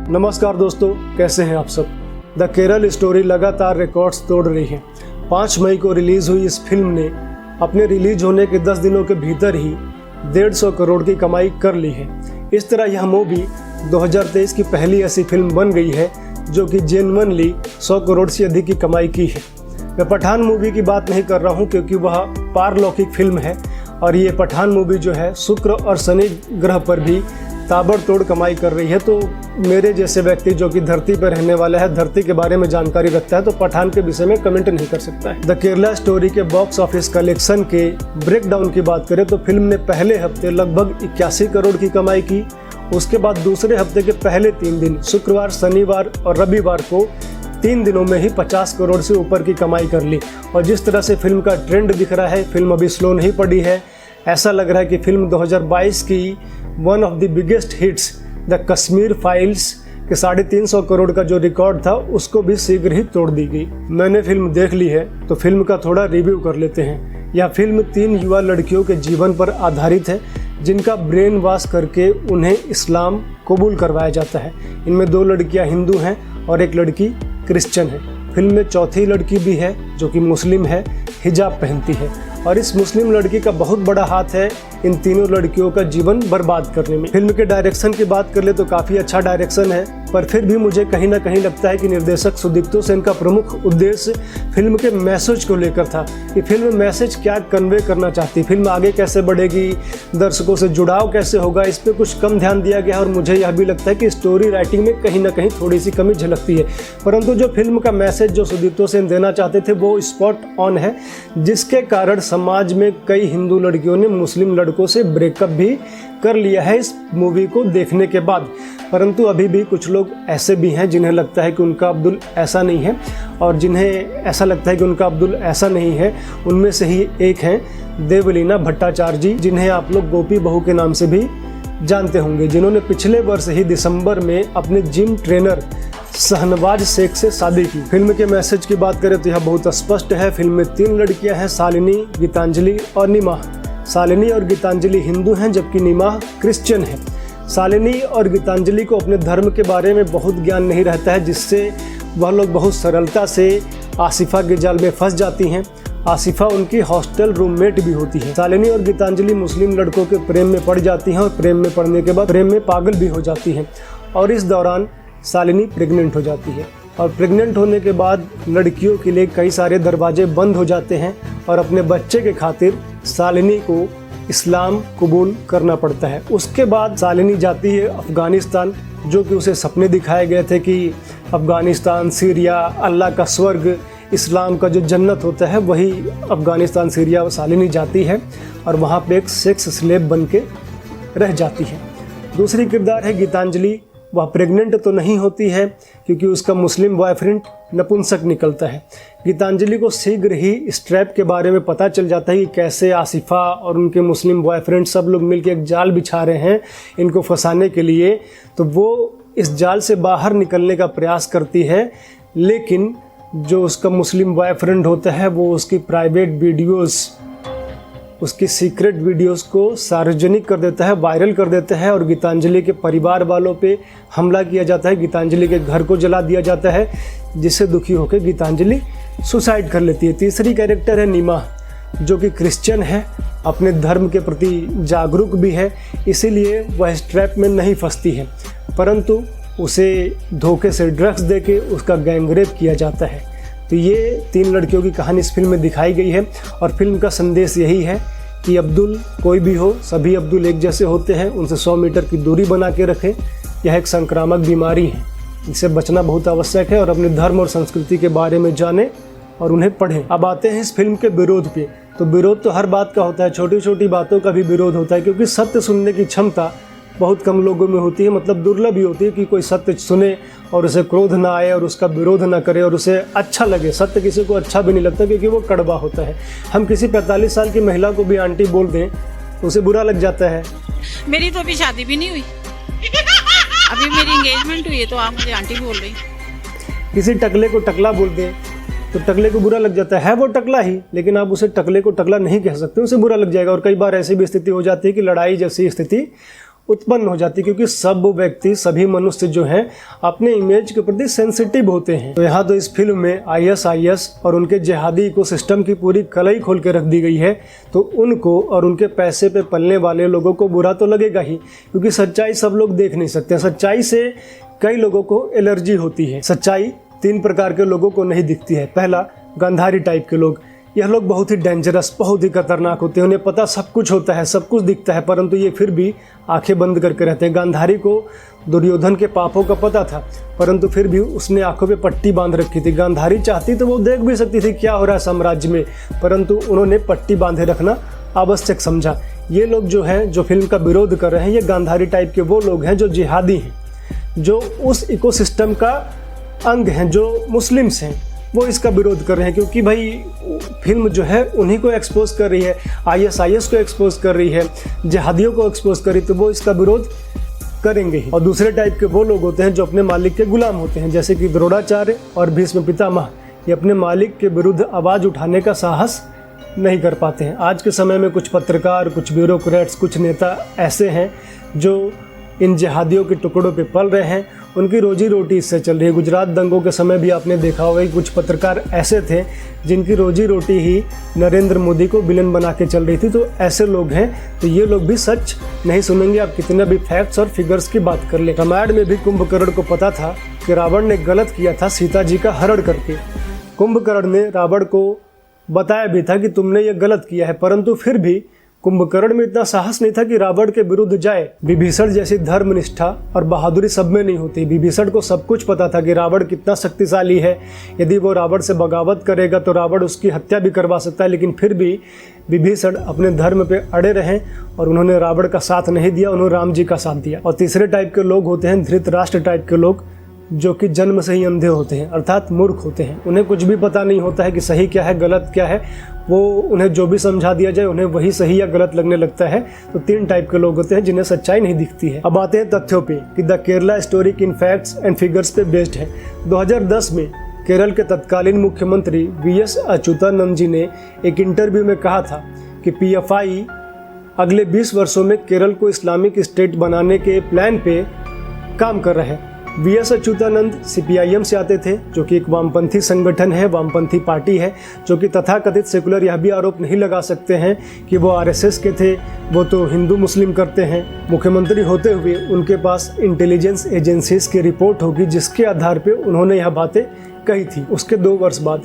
नमस्कार दोस्तों, कैसे हैं आप सब। द केरल स्टोरी लगातार रिकॉर्ड्स तोड़ रही है। 5 मई को रिलीज़ हुई इस फिल्म ने अपने रिलीज होने के 10 दिनों के भीतर ही 150 करोड़ की कमाई कर ली है। इस तरह यह मूवी 2023 की पहली ऐसी फिल्म बन गई है जो कि जेन्युइनली 100 करोड़ से अधिक की कमाई की है। मैं पठान मूवी की बात नहीं कर रहा हूँ क्योंकि वह पारलौकिक फिल्म है और ये पठान मूवी जो है शुक्र और शनि ग्रह पर भी ताबड़तोड़ कमाई कर रही है। तो मेरे जैसे व्यक्ति जो कि धरती पर रहने वाला है, धरती के बारे में जानकारी रखता है, तो पठान के विषय में कमेंट नहीं कर सकता है। द केरला स्टोरी के बॉक्स ऑफिस कलेक्शन के ब्रेकडाउन की बात करें तो फिल्म ने पहले हफ्ते लगभग 81 करोड़ की कमाई की। उसके बाद दूसरे हफ्ते के पहले 3 दिन शुक्रवार, शनिवार और रविवार को 3 दिनों में ही 50 करोड़ से ऊपर की कमाई कर ली। और जिस तरह से फिल्म का ट्रेंड दिख रहा है, फिल्म अभी स्लो नहीं पड़ी है। ऐसा लग रहा है कि फिल्म 2022 की one of the biggest hits the Kashmir files के 350 करोड़ का जो रिकॉर्ड था उसको भी शीघ्र ही तोड़ दी गई। मैंने फिल्म देख ली है तो फिल्म का थोड़ा रिव्यू कर लेते हैं। यह फिल्म 3 युवा लड़कियों के जीवन पर आधारित है जिनका ब्रेन वॉश करके उन्हें इस्लाम कबूल करवाया जाता है। इनमें 2 लड़कियां हिंदू हैं और 1 लड़की क्रिश्चियन है। फिल्म में चौथी लड़की भी है जो कि मुस्लिम है, हिजाब पहनती है और इस मुस्लिम लड़की का बहुत बड़ा हाथ है इन तीनों लड़कियों का जीवन बर्बाद करने में। फिल्म के डायरेक्शन की बात कर ले तो काफ़ी अच्छा डायरेक्शन है, पर फिर भी मुझे कहीं ना कहीं लगता है कि निर्देशक सुदीप्तो सेन का प्रमुख उद्देश्य फिल्म के मैसेज को लेकर था कि फिल्म मैसेज क्या कन्वे करना चाहती, फिल्म आगे कैसे बढ़ेगी, दर्शकों से जुड़ाव कैसे होगा, इस पर कुछ कम ध्यान दिया गया। और मुझे यह भी लगता है कि स्टोरी राइटिंग में कहीं ना कहीं थोड़ी सी कमी झलकती है। परंतु जो फिल्म का मैसेज जो सुदीप्तो सेन देना चाहते थे वो स्पॉट ऑन है, जिसके कारण समाज में कई हिंदू लड़कियों ने मुस्लिम लड़कों से ब्रेकअप भी कर लिया है इस मूवी को देखने के बाद। परंतु अभी भी कुछ लोग ऐसे भी हैं जिन्हें लगता है कि उनका अब्दुल ऐसा नहीं है, और जिन्हें ऐसा लगता है कि उनका अब्दुल ऐसा नहीं है उनमें से ही एक हैं देवलीना भट्टाचार्य जी, जिन्हें आप लोग गोपी बहू के नाम से भी जानते होंगे, जिन्होंने पिछले वर्ष ही दिसंबर में अपने जिम ट्रेनर शहनवाज शेख से शादी की। फिल्म के मैसेज की बात करें तो यह बहुत स्पष्ट है। फिल्म में 3 लड़कियां हैं, शालिनी, गीतांजलि और निमाह। शालिनी और गीतांजलि हिंदू हैं जबकि निमाह क्रिश्चियन है। शालिनी और गीतांजलि को अपने धर्म के बारे में बहुत ज्ञान नहीं रहता है, जिससे वह लोग बहुत सरलता से आसिफा के जाल में फंस जाती हैं। आसिफा उनकी हॉस्टल रूममेट भी होती है। शालिनी और गीतांजलि मुस्लिम लड़कों के प्रेम में पड़ जाती हैं और प्रेम में पड़ने के बाद प्रेम में पागल भी हो जाती हैं। और इस दौरान शालिनी प्रेग्नेंट हो जाती है और प्रेग्नेंट होने के बाद लड़कियों के लिए कई सारे दरवाजे बंद हो जाते हैं और अपने बच्चे के खातिर शालिनी को इस्लाम कबूल करना पड़ता है। उसके बाद शालिनी जाती है अफ़गानिस्तान, जो कि उसे सपने दिखाए गए थे कि अफ़गानिस्तान, सीरिया, अल्लाह का स्वर्ग, इस्लाम का जो जन्नत होता है वही अफ़गानिस्तान, सीरिया शालिनी जाती है और वहाँ पे एक सेक्स स्लेव बन के रह जाती है। दूसरी किरदार है गीतांजलि। वह प्रेग्नेंट तो नहीं होती है क्योंकि उसका मुस्लिम बॉयफ्रेंड नपुंसक निकलता है। गीतांजलि को शीघ्र ही इस ट्रैप के बारे में पता चल जाता है कि कैसे आसिफा और उनके मुस्लिम बॉयफ्रेंड सब लोग मिलकर एक जाल बिछा रहे हैं इनको फंसाने के लिए। तो वो इस जाल से बाहर निकलने का प्रयास करती है, लेकिन जो उसका मुस्लिम बॉयफ्रेंड होता है वो उसकी प्राइवेट वीडियोज़, उसकी सीक्रेट वीडियोस को सार्वजनिक कर देता है, वायरल कर देता है और गीतांजलि के परिवार वालों पे हमला किया जाता है। गीतांजलि के घर को जला दिया जाता है, जिससे दुखी होकर गीतांजलि सुसाइड कर लेती है। तीसरी कैरेक्टर है निमाह, जो कि क्रिश्चियन है, अपने धर्म के प्रति जागरूक भी है, इसीलिए वह इस ट्रैप में नहीं फंसती है, परंतु उसे धोखे से ड्रग्स देके उसका गैंगरेप किया जाता है। तो ये 3 लड़कियों की कहानी इस फिल्म में दिखाई गई है और फिल्म का संदेश यही है कि अब्दुल कोई भी हो, सभी अब्दुल एक जैसे होते हैं, उनसे 100 मीटर की दूरी बना के रखें। यह एक संक्रामक बीमारी है, इससे बचना बहुत आवश्यक है और अपने धर्म और संस्कृति के बारे में जानें और उन्हें पढ़ें। अब आते हैं इस फिल्म के विरोध पे। तो विरोध तो हर बात का होता है, छोटी छोटी बातों का भी विरोध होता है, क्योंकि सत्य सुनने की क्षमता बहुत कम लोगों में होती है, मतलब दुर्लभ ही होती है कि कोई सत्य सुने और उसे क्रोध ना आए और उसका विरोध ना करे और उसे अच्छा लगे। सत्य किसी को अच्छा भी नहीं लगता क्योंकि वो कड़वा होता है। हम किसी 45 साल की महिला को भी आंटी बोल दें तो उसे बुरा लग जाता है। मेरी तो अभी शादी भी नहीं हुई, अभी मेरी एंगेजमेंट हुई है तो आप मुझे आंटी बोल रही। किसी टकले को टकला बोल दें तो टकले को बुरा लग जाता है वो टकला ही, लेकिन आप उसे टकले को टकला नहीं कह सकते, उसे बुरा लग जाएगा। और कई बार ऐसी भी स्थिति हो जाती है कि लड़ाई जैसी स्थिति उत्पन्न हो जाती है, क्योंकि सब व्यक्ति, सभी मनुष्य जो हैं अपने इमेज के प्रति सेंसिटिव होते हैं। तो यहाँ तो इस फिल्म में ISIS और उनके जिहादी इकोसिस्टम की पूरी कलई खोल के रख दी गई है। तो उनको और उनके पैसे पे पलने वाले लोगों को बुरा तो लगेगा ही, क्योंकि सच्चाई सब लोग देख नहीं सकते। सच्चाई से कई लोगों को एलर्जी होती है। सच्चाई 3 प्रकार के लोगों को नहीं दिखती है। पहला, गांधारी टाइप के लोग। यह लोग बहुत ही डेंजरस, बहुत ही खतरनाक होते हैं। उन्हें पता सब कुछ होता है, सब कुछ दिखता है, परंतु ये फिर भी आंखें बंद करके रहते हैं। गांधारी को दुर्योधन के पापों का पता था, परंतु फिर भी उसने आंखों पे पट्टी बांध रखी थी। गांधारी चाहती तो वो देख भी सकती थी क्या हो रहा है साम्राज्य में, परंतु उन्होंने पट्टी बांधे रखना आवश्यक समझा। ये लोग जो हैं, जो फिल्म का विरोध कर रहे हैं, ये गांधारी टाइप के वो लोग हैं जो जिहादी हैं, जो उस इकोसिस्टम का अंग हैं, जो मुस्लिम्स हैं, वो इसका विरोध कर रहे हैं। क्योंकि भाई फिल्म जो है उन्हीं को एक्सपोज कर रही है, ISIS को एक्सपोज कर रही है, जिहादियों को एक्सपोज कर रही है, तो वो इसका विरोध करेंगे ही। और दूसरे टाइप के वो लोग होते हैं जो अपने मालिक के गुलाम होते हैं, जैसे कि द्रोणाचार्य और भीष्म पितामह। ये अपने मालिक के विरुद्ध आवाज़ उठाने का साहस नहीं कर पाते हैं। आज के समय में कुछ पत्रकार, कुछ ब्यूरोक्रेट्स, कुछ नेता ऐसे हैं जो इन जिहादियों के टुकड़ों पे पल रहे हैं। उनकी रोजी रोटी इससे चल रही है। गुजरात दंगों के समय भी आपने देखा होगा कि कुछ पत्रकार ऐसे थे जिनकी रोजी रोटी ही नरेंद्र मोदी को विलन बना के चल रही थी। तो ऐसे लोग हैं, तो ये लोग भी सच नहीं सुनेंगे, आप कितने भी फैक्ट्स और फिगर्स की बात कर ले। रामायण में भी कुंभकर्ण को पता था कि रावण ने गलत किया था सीता जी का हरण करके। कुंभकर्ण ने रावण को बताया भी था कि तुमने ये गलत किया है, परंतु फिर भी कुंभकर्ण में इतना साहस नहीं था कि रावण के विरुद्ध जाए। विभीषण जैसी धर्मनिष्ठा और बहादुरी सब में नहीं होती। विभीषण को सब कुछ पता था कि रावण कितना शक्तिशाली है, यदि वो रावण से बगावत करेगा तो रावण उसकी हत्या भी करवा सकता है। लेकिन फिर भी विभीषण अपने धर्म पे अड़े रहे और उन्होंने रावण का साथ नहीं दिया, उन्होंने राम जी का साथ दिया। और तीसरे टाइप के लोग होते हैं धृतराष्ट्र टाइप के लोग, जो कि जन्म से ही अंधे होते हैं, अर्थात मूर्ख होते हैं। उन्हें कुछ भी पता नहीं होता है कि सही क्या है, गलत क्या है। वो उन्हें जो भी समझा दिया जाए उन्हें वही सही या गलत लगने लगता है। तो 3 टाइप के लोग होते हैं जिन्हें सच्चाई नहीं दिखती है। अब आते हैं तथ्यों पे कि द केरला स्टोरी किन फैक्ट्स एंड फिगर्स पे बेस्ड है। 2010 में केरल के तत्कालीन मुख्यमंत्री VS अच्युतानंद जी ने एक इंटरव्यू में कहा था कि PFI अगले 20 वर्षों में केरल को इस्लामिक स्टेट बनाने के प्लान पे काम कर रहे हैं। VS अच्युतानंद CPIM से आते थे, जो कि एक वामपंथी संगठन है, वामपंथी पार्टी है, जो कि तथाकथित सेकुलर यह भी आरोप नहीं लगा सकते हैं कि वो RSS के थे, वो तो हिंदू मुस्लिम करते हैं। मुख्यमंत्री होते हुए उनके पास इंटेलिजेंस एजेंसीज की रिपोर्ट होगी जिसके आधार पर उन्होंने यह बातें कही थी। उसके 2 वर्ष बाद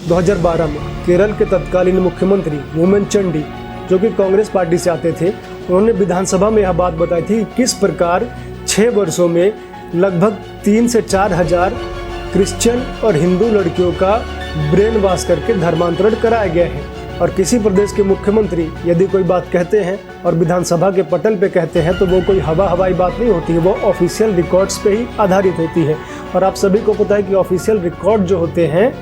2012 में केरल के तत्कालीन मुख्यमंत्री वुमेन चंडी, जो कि कांग्रेस पार्टी से आते थे, उन्होंने विधानसभा में यह बात बताई थी किस प्रकार 6 वर्षों में लगभग 3 से 4 हजार क्रिश्चियन और हिंदू लड़कियों का ब्रेन वॉश करके धर्मांतरण कराया गया है। और किसी प्रदेश के मुख्यमंत्री यदि कोई बात कहते हैं और विधानसभा के पटल पे कहते हैं तो वो कोई हवाई बात नहीं होती है, वो ऑफिशियल रिकॉर्ड्स पे ही आधारित होती है। और आप सभी को पता है कि ऑफिशियल रिकॉर्ड जो होते हैं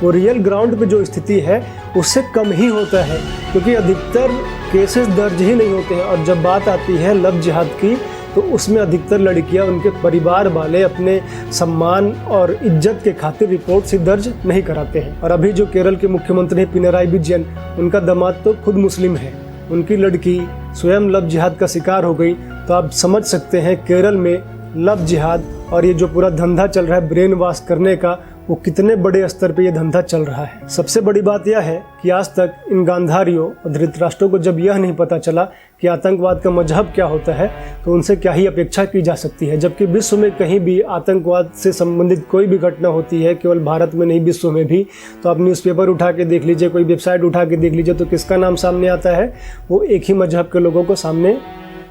वो रियल ग्राउंड पे जो स्थिति है उससे कम ही होता है, क्योंकि अधिकतर केसेस दर्ज ही नहीं होते हैं। और जब बात आती है लव जिहाद की, तो उसमें अधिकतर लड़कियां उनके परिवार वाले अपने सम्मान और इज्जत के खातिर रिपोर्ट से दर्ज नहीं कराते हैं। और अभी जो केरल के मुख्यमंत्री हैं पिनराई विजयन, उनका दामाद तो खुद मुस्लिम है, उनकी लड़की स्वयं लव जिहाद का शिकार हो गई। तो आप समझ सकते हैं केरल में लव जिहाद और ये जो पूरा धंधा चल रहा है ब्रेन वॉश करने का, वो कितने बड़े स्तर पे ये धंधा चल रहा है। सबसे बड़ी बात यह है कि आज तक इन गांधारियों और धृतराष्ट्रों को जब यह नहीं पता चला कि आतंकवाद का मजहब क्या होता है, तो उनसे क्या ही अपेक्षा की जा सकती है। जबकि विश्व में कहीं भी आतंकवाद से संबंधित कोई भी घटना होती है, केवल भारत में नहीं विश्व में भी, तो आप न्यूज़पेपर उठा के देख लीजिए, कोई वेबसाइट उठा के देख लीजिए, तो किसका नाम सामने आता है? वो एक ही मजहब के लोगों को सामने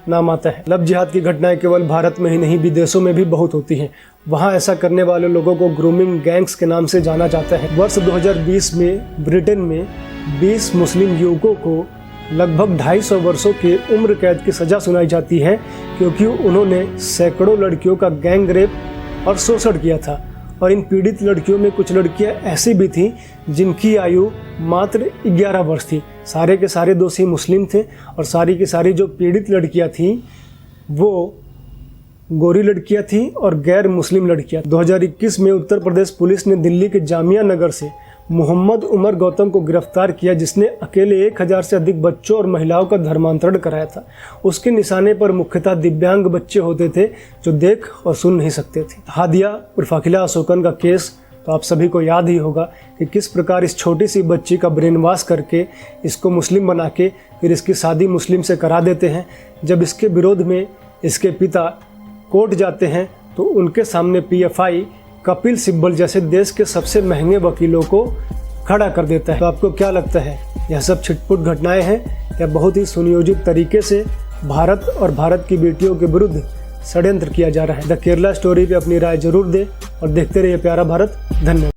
नाम आता है। लव जिहाद की घटनाएं केवल भारत में ही नहीं विदेशों में भी बहुत होती हैं। वहाँ ऐसा करने वाले लोगों को ग्रूमिंग गैंग्स के नाम से जाना जाता है। वर्ष 2020 में ब्रिटेन में 20 मुस्लिम युवकों को लगभग 250 वर्षों की उम्र कैद की सजा सुनाई जाती है, क्योंकि उन्होंने सैकड़ों लड़कियों का गैंग रेप और शोषण किया था। और इन पीड़ित लड़कियों में कुछ लड़कियां ऐसी भी थीं जिनकी आयु मात्र 11 वर्ष थी। सारे के सारे दोषी मुस्लिम थे और सारी की सारी जो पीड़ित लड़कियां थीं वो गोरी लड़कियां थीं और गैर मुस्लिम लड़कियां। 2021 में उत्तर प्रदेश पुलिस ने दिल्ली के जामिया नगर से मोहम्मद उमर गौतम को गिरफ्तार किया, जिसने अकेले 1000 से अधिक बच्चों और महिलाओं का धर्मांतरण कराया था। उसके निशाने पर मुख्यतः दिव्यांग बच्चे होते थे जो देख और सुन नहीं सकते थे। हादिया उर्फ अखिला अशोकन का केस तो आप सभी को याद ही होगा कि किस प्रकार इस छोटी सी बच्ची का ब्रेन वॉश करके इसको मुस्लिम बना के फिर इसकी शादी मुस्लिम से करा देते हैं। जब इसके विरोध में इसके पिता कोर्ट जाते हैं तो उनके सामने PFI कपिल सिब्बल जैसे देश के सबसे महंगे वकीलों को खड़ा कर देता है। तो आपको क्या लगता है, यह सब छिटपुट घटनाएं हैं या बहुत ही सुनियोजित तरीके से भारत और भारत की बेटियों के विरुद्ध षड्यंत्र किया जा रहा है? द केरला स्टोरी पे अपनी राय जरूर दें और देखते रहिए प्यारा भारत। धन्यवाद।